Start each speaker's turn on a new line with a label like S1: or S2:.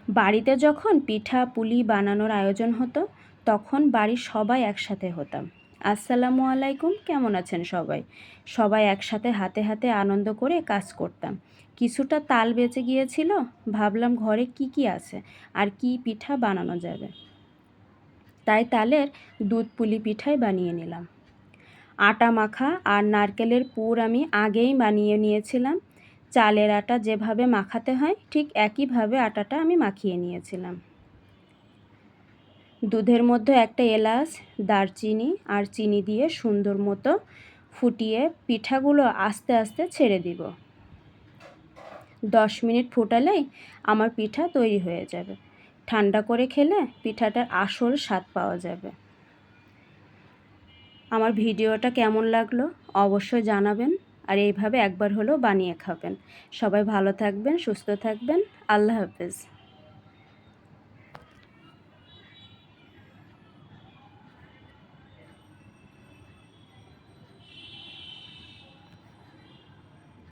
S1: বাড়িতে যখন পিঠা পুলি বানানোর আয়োজন হতো তখন বাড়ির সবাই একসাথে হতাম। আসসালামু আলাইকুম, কেমন আছেন সবাই? সবাই একসাথে হাতে হাতে আনন্দ করে কাজ করতাম। কিছুটা তাল বেঁচে গিয়েছিল, ভাবলাম ঘরে কি কি আছে আর কি পিঠা বানানো যাবে। তাই তালের দুধ পুলি পিঠাই বানিয়ে নিলাম। আটা মাখা আর নারকেলের পুর আমি আগেই বানিয়ে নিয়েছিলাম। চালের আটা যেভাবে মাখাতে হয় ঠিক একইভাবে আটাটা আমি মাখিয়ে নিয়েছিলাম। দুধের মধ্যে একটা এলাচ, দারচিনি আর চিনি দিয়ে সুন্দর মতো ফুটিয়ে পিঠাগুলো আস্তে আস্তে ছেড়ে দিব। 10 মিনিট ফুটালেই আমার পিঠা তৈরি হয়ে যাবে। ঠান্ডা করে খেলে পিঠাটার আসল স্বাদ পাওয়া যাবে। আমার ভিডিওটা কেমন লাগলো অবশ্যই জানাবেন, আর এইভাবে একবার হলেও বানিয়ে খাবেন। সবাই ভালো থাকবেন, সুস্থ থাকবেন। আল্লাহ হাফেজ।